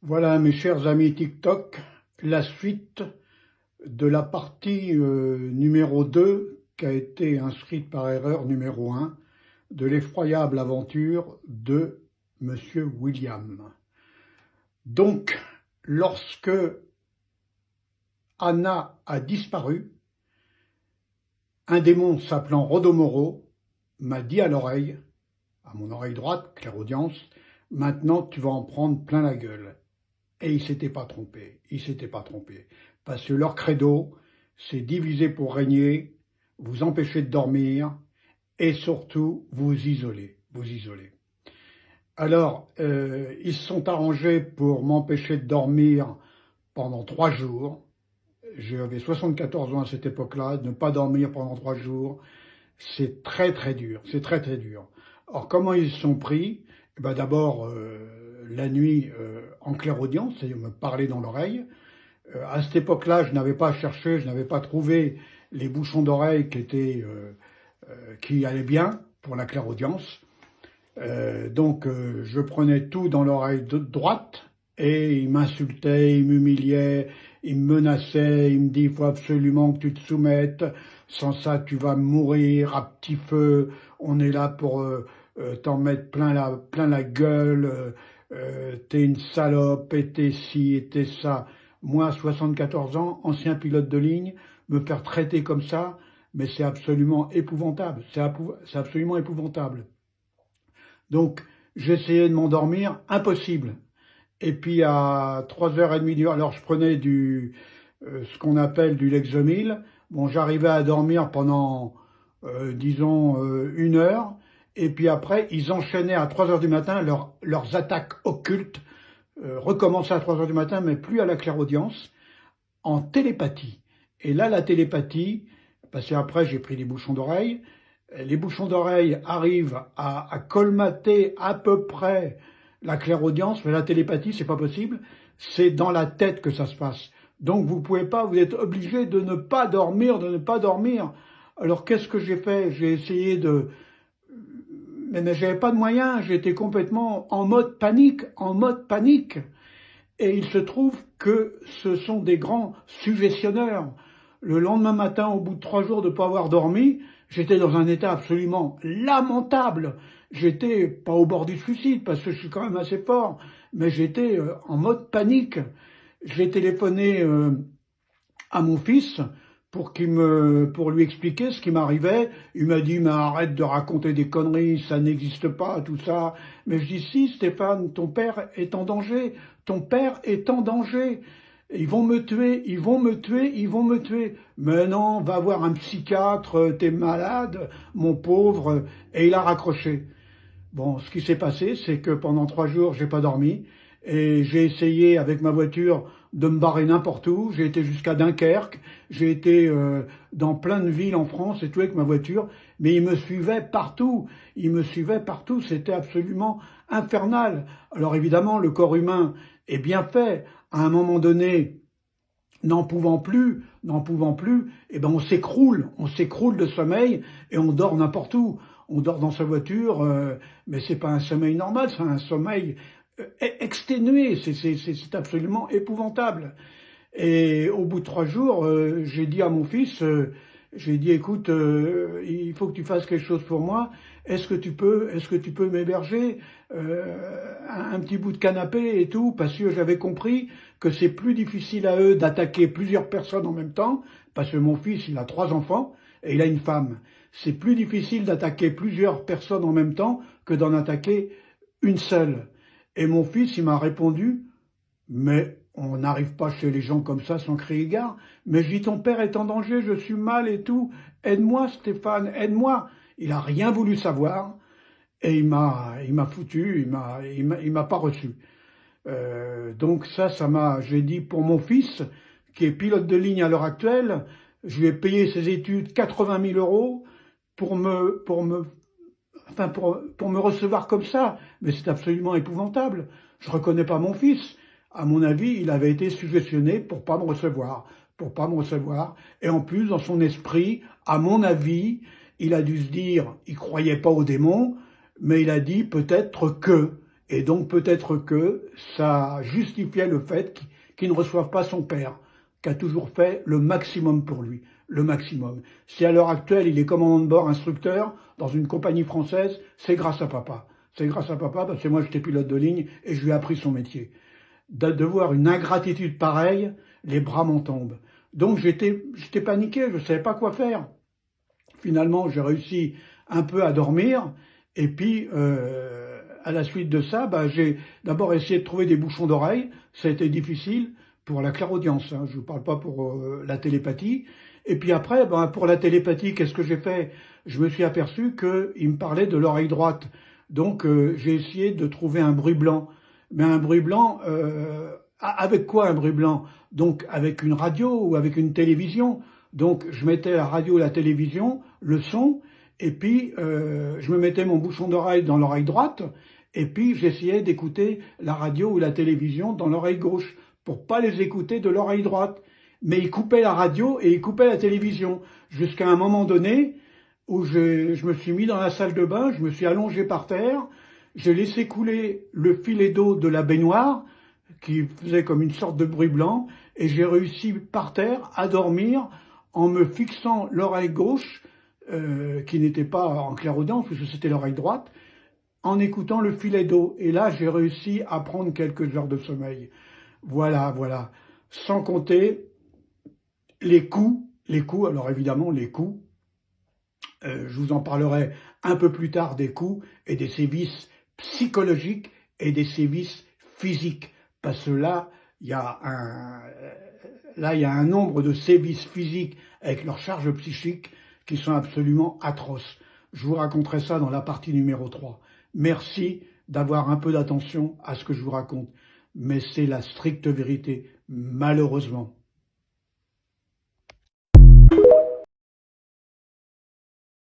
Voilà, mes chers amis TikTok, la suite de la partie numéro 2 qui a été inscrite par erreur numéro 1 de l'effroyable aventure de Monsieur William. Donc, lorsque Anna a disparu, un démon s'appelant Rodomoro m'a dit à l'oreille, à mon oreille droite, clairaudience, maintenant tu vas en prendre plein la gueule. Et il s'était pas trompé, parce que leur credo, c'est diviser pour régner, vous empêcher de dormir et surtout vous isoler, Alors, ils se sont arrangés pour m'empêcher de dormir pendant 3 jours. J'avais 74 ans à cette époque-là, ne pas dormir pendant 3 jours, c'est très dur, Alors, comment ils se sont pris? D'abord, la nuit en clairaudience, c'est-à-dire me parler dans l'oreille. À cette époque-là, je n'avais pas cherché, je n'avais pas trouvé les bouchons d'oreille qui allaient bien pour la clairaudience. Donc, je prenais tout dans l'oreille droite et il m'insultait, il m'humiliait, il me menaçait, il me dit « il faut absolument que tu te soumettes, sans ça tu vas mourir à petit feu, on est là pour t'en mettre plein la gueule, t'es une salope, et t'es ci, et t'es ça ». Moi, 74 ans, ancien pilote de ligne, me faire traiter comme ça, mais c'est absolument épouvantable, c'est absolument épouvantable. Donc, j'essayais de m'endormir, impossible. Et puis à 3h30 alors je prenais ce qu'on appelle du Lexomil. Bon, j'arrivais à dormir pendant, disons, 1 heure. Et puis après, ils enchaînaient à 3h du matin leurs attaques occultes, recommençaient à 3h du matin, mais plus à la clairaudience, en télépathie. Et là, la télépathie, parce qu'après j'ai pris des bouchons d'oreille, les bouchons d'oreille arrivent à colmater à peu près la clairaudience, mais la télépathie, c'est pas possible, c'est dans la tête que ça se passe. Donc vous pouvez pas, vous êtes obligé de ne pas dormir, Alors qu'est-ce que j'ai fait? J'ai essayé mais j'avais pas de moyens, j'étais complètement en mode panique. Et il se trouve que ce sont des grands suggestionneurs. Le lendemain matin, au bout de 3 jours de ne pas avoir dormi, j'étais dans un état absolument lamentable. J'étais pas au bord du suicide, parce que je suis quand même assez fort, mais j'étais en mode panique. J'ai téléphoné à mon fils pour lui expliquer ce qui m'arrivait. Il m'a dit « mais arrête de raconter des conneries, ça n'existe pas, tout ça ». Mais je dis « si Stéphane, ton père est en danger, Ils vont me tuer. Mais non, va voir un psychiatre, t'es malade, mon pauvre ». Et il a raccroché. Bon, ce qui s'est passé, c'est que pendant 3 jours, j'ai pas dormi. Et j'ai essayé avec ma voiture de me barrer n'importe où. J'ai été jusqu'à Dunkerque, j'ai été dans plein de villes en France et tout avec ma voiture, mais il me suivait partout, c'était absolument infernal. Alors évidemment, le corps humain est bien fait. À un moment donné, n'en pouvant plus, on s'écroule de sommeil et on dort n'importe où. On dort dans sa voiture, mais c'est pas un sommeil normal, c'est un sommeil exténué, c'est absolument épouvantable. Et au bout de 3 jours, j'ai dit à mon fils, j'ai dit écoute, il faut que tu fasses quelque chose pour moi. Est-ce que tu peux m'héberger un petit bout de canapé et tout, parce que j'avais compris que c'est plus difficile à eux d'attaquer plusieurs personnes en même temps, parce que mon fils, il a 3 enfants et il a une femme. C'est plus difficile d'attaquer plusieurs personnes en même temps que d'en attaquer une seule. Et mon fils, il m'a répondu, mais on n'arrive pas chez les gens comme ça sans crier gare. Mais je dis, ton père est en danger, je suis mal et tout. Aide-moi Stéphane, aide-moi. Il a rien voulu savoir et il m'a foutu, il m'a pas reçu. Donc j'ai dit pour mon fils, qui est pilote de ligne à l'heure actuelle, je lui ai payé ses études 80 000 € pour me recevoir comme ça, mais c'est absolument épouvantable. Je reconnais pas mon fils. À mon avis, il avait été suggestionné pour pas me recevoir. Et en plus, dans son esprit, à mon avis, il a dû se dire, il croyait pas au démon, mais il a dit peut-être que. Et donc peut-être que ça justifiait le fait qu'il ne reçoive pas son père, qui a toujours fait le maximum pour lui, le maximum. Si à l'heure actuelle il est commandant de bord instructeur dans une compagnie française, c'est grâce à papa. C'est grâce à papa parce que moi j'étais pilote de ligne et je lui ai appris son métier. De voir une ingratitude pareille, les bras m'en tombent. Donc j'étais paniqué, je ne savais pas quoi faire. Finalement, j'ai réussi un peu à dormir et puis à la suite de ça, j'ai d'abord essayé de trouver des bouchons d'oreille. Ça a été difficile pour la clairaudience, hein. Je ne parle pas pour la télépathie. Et puis après, pour la télépathie, qu'est-ce que j'ai fait? Je me suis aperçu qu'il me parlait de l'oreille droite. Donc j'ai essayé de trouver un bruit blanc. Mais un bruit blanc, avec quoi un bruit blanc? Donc avec une radio ou avec une télévision. Donc je mettais la radio, la télévision, le son, et puis je me mettais mon bouchon d'oreille dans l'oreille droite, et puis j'essayais d'écouter la radio ou la télévision dans l'oreille gauche, pour pas les écouter de l'oreille droite. Mais il coupait la radio et il coupait la télévision, jusqu'à un moment donné où je me suis mis dans la salle de bain, je me suis allongé par terre, j'ai laissé couler le filet d'eau de la baignoire, qui faisait comme une sorte de bruit blanc, et j'ai réussi par terre à dormir en me fixant l'oreille gauche, qui n'était pas en clairaudient, puisque c'était l'oreille droite, en écoutant le filet d'eau. Et là, j'ai réussi à prendre quelques heures de sommeil. Voilà, voilà. Sans compter les coups, alors évidemment les coups, je vous en parlerai un peu plus tard des coups et des sévices psychologiques et des sévices physiques. Parce que là, il y a un nombre de sévices physiques avec leur charge psychique qui sont absolument atroces. Je vous raconterai ça dans la partie numéro 3. Merci d'avoir un peu d'attention à ce que je vous raconte. Mais c'est la stricte vérité, malheureusement.